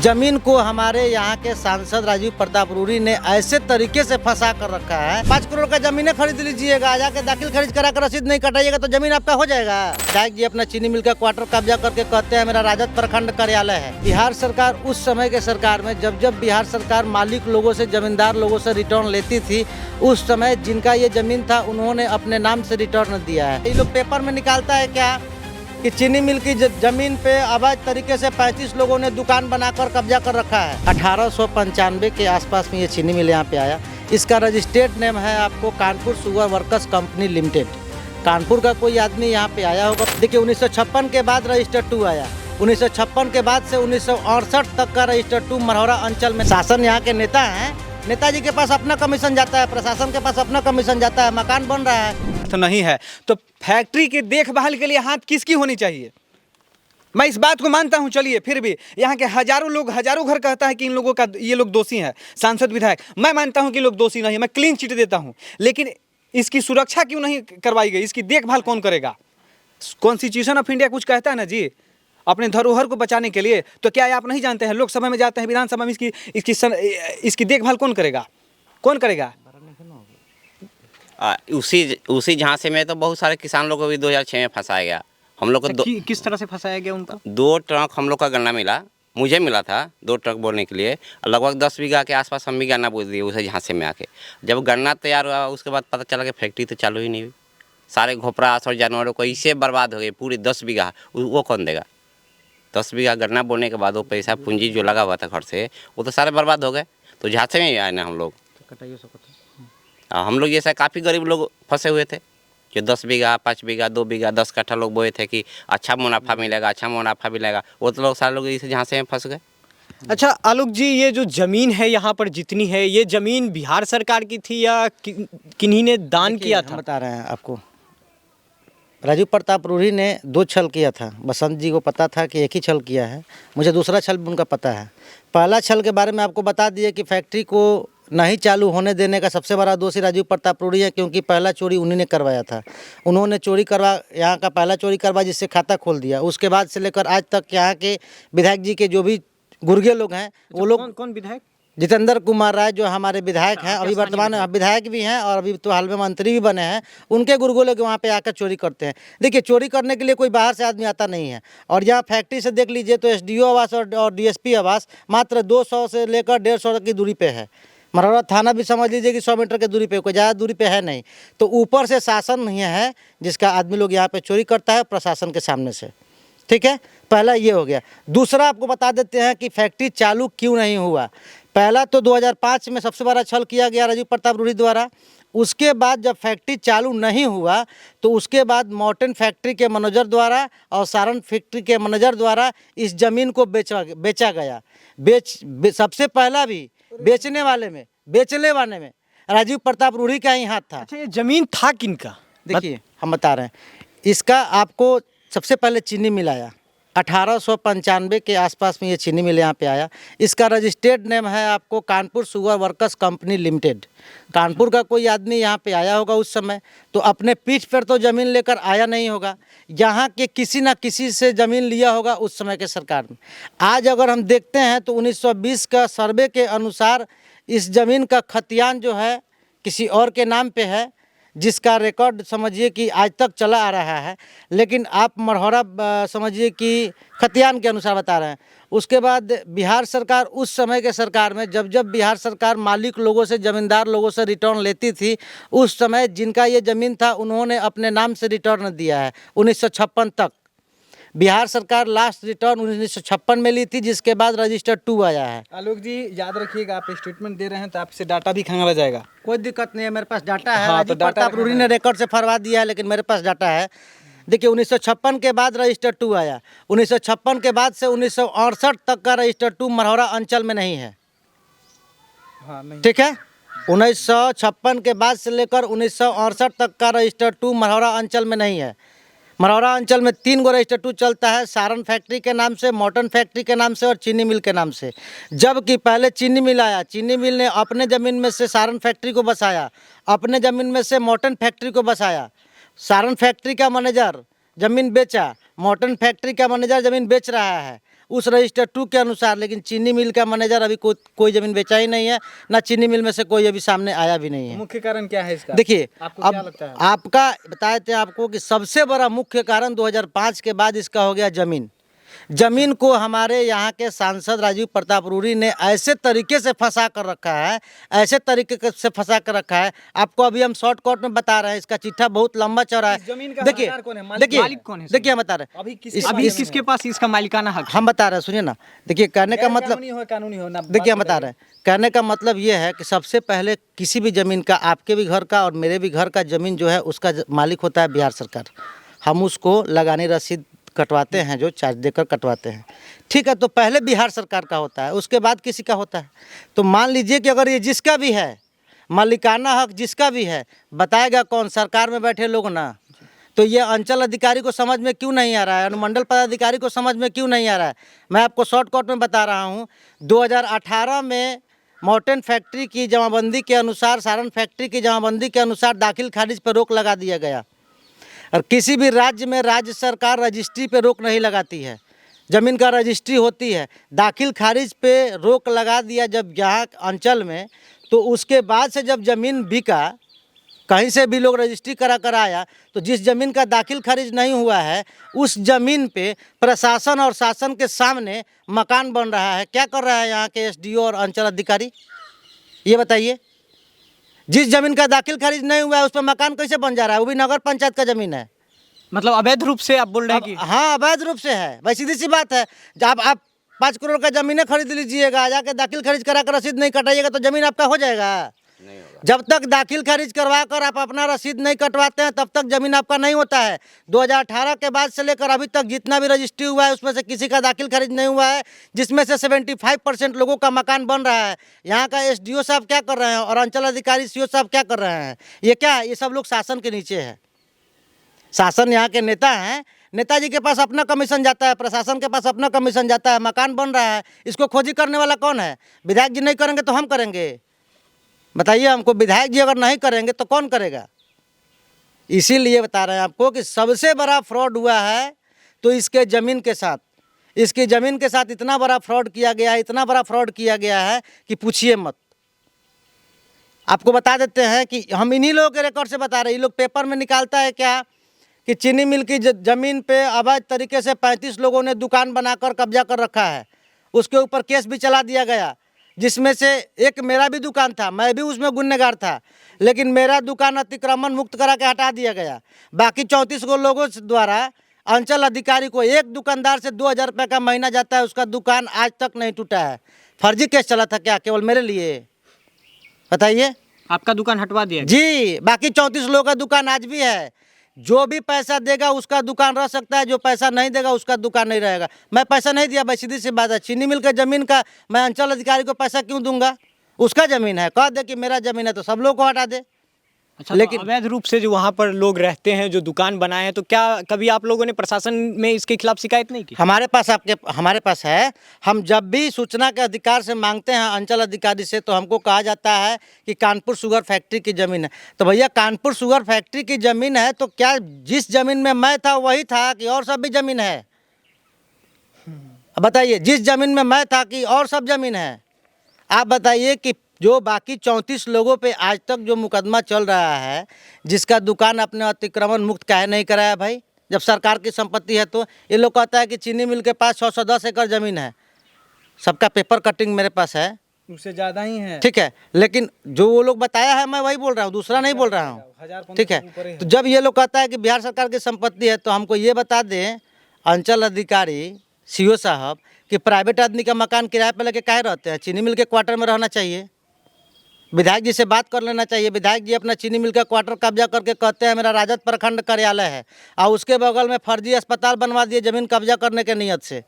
जमीन को हमारे यहाँ के सांसद राजीव प्रताप रूडी ने ऐसे तरीके से फंसा कर रखा है। 5 करोड़ का जमीनें खरीद लीजिएगा, जाके दाखिल खारिज करा कर रसीद नहीं कटाइएगा तो जमीन आपका हो जाएगा। विधायक जी अपना चीनी मिल का क्वार्टर कब्जा करके कहते हैं मेरा राजद प्रखंड कार्यालय है। बिहार सरकार उस समय के सरकार में जब बिहार सरकार मालिक लोगों से, जमींदार लोगों से रिटर्न लेती थी, उस समय जिनका ये जमीन था उन्होंने अपने नाम से रिटर्न दिया है। ये लोग पेपर में निकालता है क्या कि चीनी मिल की जमीन पे अवैध तरीके से 35 लोगों ने दुकान बनाकर कब्जा कर रखा है। 1895 के आसपास में ये चीनी मिल यहाँ पे आया। इसका रजिस्टर्ड नेम है आपको Kanpur sugar workers company limited. Kanpur का कोई आदमी यहाँ पे आया होगा। देखिए 1956 के बाद रजिस्टर 2 आया। 1956 के बाद से 1968 तक का रजिस्टर 2 मरहौरा अंचल में शासन यहाँ के नेता हैं। नेताजी के पास अपना कमीशन जाता है, प्रशासन के पास अपना कमीशन जाता है, मकान बन रहा है तो नहीं है। तो फैक्ट्री की देखभाल के लिए हाथ किसकी होनी चाहिए? मैं इस बात को मानता हूं, चलिए फिर भी यहाँ के हजारों घर कहता है कि इन लोगों का ये लोग दोषी हैं, सांसद विधायक। मैं मानता हूं कि लोग दोषी नहीं है, मैं क्लीन चिट देता हूं, लेकिन इसकी सुरक्षा क्यों नहीं करवाई गई? इसकी देखभाल कौन करेगा? कॉन्स्टिट्यूशन ऑफ इंडिया कुछ कहता है ना जी, अपने धरोहर को बचाने के लिए। तो क्या आप नहीं जानते हैं, लोकसभा में जाते हैं, विधानसभा में इसकी देखभाल कौन करेगा? कौन करेगा? उसी झांसे में तो बहुत सारे किसान लोगों को भी 2006 में फंसाया गया। हम लोग को किस तरह से फंसाया गया उनका? 2 ट्रक हम लोग का गन्ना मिला, मुझे मिला था 2 ट्रक बोने के लिए। लगभग 10 बीघा के आसपास हम भी गन्ना बोल दिए उसे झांसे में आके। जब गन्ना तैयार हुआ उसके बाद पता चला कि फैक्ट्री तो चालू ही नहीं हुई। सारे घोपरास और जानवरों को इससे बर्बाद हो गए। पूरे 10 बीघा वो कौन देगा? 10 बीघा गन्ना बोने के बाद वो पैसा पूंजी जो लगा हुआ था घर से वो तो सारे बर्बाद हो गए। तो झांसे में ही आए ना हम लोग। हम लोग जैसा काफ़ी गरीब लोग फंसे हुए थे, जो 10 बीघा, 5 बीघा, 2 बीघा, 10 कट्ठा लोग बोए थे कि अच्छा मुनाफा मिलेगा, अच्छा मुनाफा मिलेगा। वो तो लोग सारे लोग इसे झांसे में फंस गए। अच्छा आलोक जी, ये जो ज़मीन है यहाँ पर जितनी है, ये ज़मीन बिहार सरकार की थी या किन्हीं ने दान किया था? बता रहे हैं आपको। राजीव प्रताप रूडी ने 2 छल किया था। बसंत जी को पता था कि एक ही छल किया है, मुझे दूसरा छल भी उनका पता है। पहला छल के बारे में आपको बता दिए कि फैक्ट्री को नहीं चालू होने देने का सबसे बड़ा दोषी राजीव प्रताप रूडी है, क्योंकि पहला चोरी उन्हीं ने करवाया था। उन्होंने चोरी करवा, यहाँ का पहला चोरी करवा जिससे खाता खोल दिया। उसके बाद से लेकर आज तक यहाँ के विधायक जी के जो भी गुर्गे लोग हैं वो लोग। कौन विधायक? जितेंद्र कुमार राय जो हमारे विधायक हैं, अभी वर्तमान विधायक भी हैं और अभी तो हाल में मंत्री भी बने हैं, उनके गुर्गो लोग वहाँ पे आकर चोरी करते हैं। देखिए चोरी करने के लिए कोई बाहर से आदमी आता नहीं है। और यहाँ फैक्ट्री से देख लीजिए तो एसडीओ आवास और डीएसपी आवास मात्र 200 से लेकर 150 की दूरी पे है। मरौरा थाना भी समझ लीजिए कि 100 मीटर की दूरी पे, कोई ज़्यादा दूरी पे है नहीं। तो ऊपर से शासन नहीं है जिसका आदमी लोग यहाँ पे चोरी करता है प्रशासन के सामने से। ठीक है, पहला ये हो गया। दूसरा आपको बता देते हैं कि फैक्ट्री चालू क्यों नहीं हुआ। पहला तो 2005 में सबसे बड़ा छल किया गया राजीव प्रताप रूडी द्वारा। उसके बाद जब फैक्ट्री चालू नहीं हुआ तो उसके बाद मॉर्टेन फैक्ट्री के मैनेजर द्वारा और सारण फैक्ट्री के मैनेजर द्वारा इस ज़मीन को बेचा गया। सबसे पहला भी बेचने वाले में राजीव प्रताप रूडी का ही हाथ था। अच्छा, ये ज़मीन था किनका? देखिए हम बता रहे हैं। इसका आपको सबसे पहले चीनी मिल आया। 1895 के आसपास में ये चीनी मिल यहाँ पे आया। इसका रजिस्टर्ड नेम है आपको Kanpur sugar workers company limited. Kanpur का कोई आदमी यहाँ पे आया होगा उस समय, तो अपने पीठ पर तो ज़मीन लेकर आया नहीं होगा। यहाँ के किसी ना किसी से ज़मीन लिया होगा उस समय के सरकार में। आज अगर हम देखते हैं तो 1920 का सर्वे के अनुसार इस ज़मीन का खतियान जो है किसी और के नाम पे है, जिसका रिकॉर्ड समझिए कि आज तक चला आ रहा है। लेकिन आप मरहौरा समझिए कि खतियान के अनुसार बता रहे हैं। उसके बाद बिहार सरकार उस समय के सरकार में जब बिहार सरकार मालिक लोगों से, जमींदार लोगों से रिटर्न लेती थी, उस समय जिनका ये ज़मीन था उन्होंने अपने नाम से रिटर्न दिया है। 1956 तक बिहार सरकार लास्ट रिटर्न 1956 में ली थी, जिसके बाद रजिस्टर 2 आया है। आलोक जी याद रखिएगा, आप स्टेटमेंट दे रहे हैं तो आपसे डाटा भी खंगाला जाएगा। कोई दिक्कत नहीं है, मेरे पास डाटा है। हाँ, तो प्रताप रूडी ने रिकॉर्ड से फरवा दिया है, लेकिन मेरे पास डाटा है। देखिए 1956 के बाद रजिस्टर 2 आया। 1956 के बाद से 1968 तक का रजिस्टर 2 मरहौरा अंचल में नहीं है। हाँ, नहीं। ठीक है, 1956 के बाद से लेकर 1968 तक का रजिस्टर 2 मरहौरा अंचल में नहीं है। मरौरा अंचल में 3 गो रजिस्टर 2 चलता है, सारण फैक्ट्री के नाम से, मॉर्टन फैक्ट्री के नाम से और चीनी मिल के नाम से। जबकि पहले चीनी मिल आया, चीनी मिल ने अपने ज़मीन में से सारण फैक्ट्री को बसाया, अपने ज़मीन में से मॉर्टन फैक्ट्री को बसाया। सारण फैक्ट्री का मैनेजर ज़मीन बेचा, मॉर्टन फैक्ट्री का मैनेजर ज़मीन बेच रहा है। उस रजिस्टर 2 के अनुसार, लेकिन चीनी मिल का मैनेजर अभी कोई ज़मीन बेचा ही नहीं है, ना चीनी मिल में से कोई अभी सामने आया भी नहीं है। मुख्य कारण क्या है इसका? देखिए, आपको अब क्या लगता है? आपका बताए थे आपको कि सबसे बड़ा मुख्य कारण 2005 के बाद इसका हो गया ज़मीन। ज़मीन को हमारे यहाँ के सांसद राजीव प्रताप रूडी ने ऐसे तरीके से फंसा कर रखा है, ऐसे तरीके से फंसा कर रखा है। आपको अभी हम शॉर्टकट में बता रहे हैं, इसका चिट्ठा बहुत लंबा चौड़ा इस जमीन है। का देखिए हकदार कौन है? देखिए कौन है? देखिए हम बता रहे हैं, अभी किसके पास इसका मालिकाना हक है? हम बता रहे हैं, सुनिए ना। देखिए कहने का मतलब, कानूनी हो ना, देखिए हम बता रहे हैं, कहने का मतलब ये है कि सबसे पहले किसी भी ज़मीन का, आपके भी घर का और मेरे भी घर का ज़मीन जो है उसका मालिक होता है बिहार सरकार। हम उसको लगानी रसीद कटवाते हैं, जो चार्ज देकर कटवाते हैं, ठीक है। तो पहले बिहार सरकार का होता है, उसके बाद किसी का होता है। तो मान लीजिए कि अगर ये जिसका भी है, मालिकाना हक जिसका भी है, बताएगा कौन? सरकार में बैठे लोग ना। तो ये अंचल अधिकारी को समझ में क्यों नहीं आ रहा है, अनुमंडल पदाधिकारी को समझ में क्यों नहीं आ रहा है? मैं आपको शॉर्टकट में बता रहा हूँ। 2018 में मॉर्टेन फैक्ट्री की जमाबंदी के अनुसार, सारण फैक्ट्री की जमाबंदी के अनुसार दाखिल खारिज पर रोक लगा दिया गया। और किसी भी राज्य में राज्य सरकार रजिस्ट्री पे रोक नहीं लगाती है, ज़मीन का रजिस्ट्री होती है। दाखिल खारिज पे रोक लगा दिया जब यहाँ अंचल में, तो उसके बाद से जब ज़मीन बिका, कहीं से भी लोग रजिस्ट्री करा कर आया, तो जिस ज़मीन का दाखिल खारिज नहीं हुआ है, उस ज़मीन पे प्रशासन और शासन के सामने मकान बन रहा है। क्या कर रहा है यहाँ के एसडीओ और अंचल अधिकारी, ये बताइए? जिस ज़मीन का दाखिल खारिज नहीं हुआ है उस पर मकान कैसे बन जा रहा है? वो भी नगर पंचायत का ज़मीन है। मतलब अवैध रूप से आप बोल रहे हैं कि? हाँ, अवैध रूप से है भाई, सीधी सी बात है। जब आप 5 करोड़ का ज़मीनें खरीद लीजिएगा, जाके दाखिल खारिज करा कर रसीद नहीं कटाइएगा तो ज़मीन आपका हो जाएगा? नहीं होगा। जब तक दाखिल खारिज करवा कर आप अपना रसीद नहीं कटवाते हैं, तब तक ज़मीन आपका नहीं होता है। 2018 के बाद से लेकर अभी तक जितना भी रजिस्ट्री हुआ है, उसमें से किसी का दाखिल खारिज नहीं हुआ है, जिसमें से 75% लोगों का मकान बन रहा है। यहाँ का एसडीओ साहब क्या कर रहे हैं और अंचल अधिकारी सीओ साहब क्या कर रहे हैं? ये क्या है? ये सब लोग शासन के नीचे है। शासन यहाँ के नेता हैं, नेताजी के पास अपना कमीशन जाता है, प्रशासन के पास अपना कमीशन जाता है, मकान बन रहा है, इसको खोजी करने वाला कौन है? विधायक जी नहीं करेंगे तो हम करेंगे? बताइए हमको, विधायक जी अगर नहीं करेंगे तो कौन करेगा? इसीलिए बता रहे हैं आपको कि सबसे बड़ा फ्रॉड हुआ है तो इसके ज़मीन के साथ, इसकी ज़मीन के साथ इतना बड़ा फ्रॉड किया गया है, इतना बड़ा फ्रॉड किया गया है कि पूछिए मत। आपको बता देते हैं कि हम इन्हीं लोगों के रिकॉर्ड से बता रहे हैं। ये लोग पेपर में निकालता है क्या कि चीनी मिल की ज़मीन पे अवैध तरीके से 35 लोगों ने दुकान बनाकर कब्जा कर रखा है। उसके ऊपर केस भी चला दिया गया, जिसमें से एक मेरा भी दुकान था, मैं भी उसमें गुनहगार था, लेकिन मेरा दुकान अतिक्रमण मुक्त करा के हटा दिया गया। बाकी 34 गो लोगों द्वारा अंचल अधिकारी को, एक दुकानदार से 2000 रुपये का महीना जाता है, उसका दुकान आज तक नहीं टूटा है। फर्जी केस चला था क्या केवल मेरे लिए? बताइए। आपका दुकान हटवा दिया? जी, बाकी 34 लोगों का दुकान आज भी है। जो भी पैसा देगा उसका दुकान रह सकता है, जो पैसा नहीं देगा उसका दुकान नहीं रहेगा। मैं पैसा नहीं दिया भाई, सीधी सी बात है। चीनी मिल के ज़मीन का मैं अंचल अधिकारी को पैसा क्यों दूंगा? उसका ज़मीन है, कह दे कि मेरा ज़मीन है तो सब लोग को हटा दे। अच्छा, लेकिन अवैध रूप से जो वहाँ पर लोग रहते हैं, जो दुकान बनाए हैं, तो क्या कभी आप लोगों ने प्रशासन में इसके खिलाफ शिकायत नहीं की? हमारे पास है। हम जब भी सूचना के अधिकार से मांगते हैं अंचल अधिकारी से, तो हमको कहा जाता है कि कानपुर शुगर फैक्ट्री की ज़मीन है। तो भैया कानपुर शुगर फैक्ट्री की ज़मीन है तो क्या जिस ज़मीन में मैं था वही था कि और सब भी ज़मीन है? बताइए, जिस ज़मीन में मैं था कि और सब ज़मीन है? आप बताइए कि जो बाकी 34 लोगों पे आज तक जो मुकदमा चल रहा है, जिसका दुकान अपने अतिक्रमण मुक्त काहे नहीं कराया भाई? जब सरकार की संपत्ति है तो ये लोग कहता है कि चीनी मिल के पास 610 एकड़ ज़मीन है। सबका पेपर कटिंग मेरे पास है, उससे ज़्यादा ही है। ठीक है, लेकिन जो वो लोग बताया है मैं वही बोल रहा हूँ, दूसरा नहीं बोल रहा हूँ, ठीक है। तो जब ये लोग कहता है कि बिहार सरकार की संपत्ति है, तो हमको ये बता दें अंचल अधिकारी सीओ साहब कि प्राइवेट आदमी का मकान किराए पर लेके काहे रहते हैं? चीनी मिल के क्वार्टर में रहना चाहिए। विधायक जी से बात कर लेना चाहिए। विधायक जी अपना चीनी मिल का क्वार्टर कब्जा करके कहते हैं मेरा राजद प्रखंड कार्यालय है, और उसके बगल में फर्जी अस्पताल बनवा दिए ज़मीन कब्जा करने के नियत से।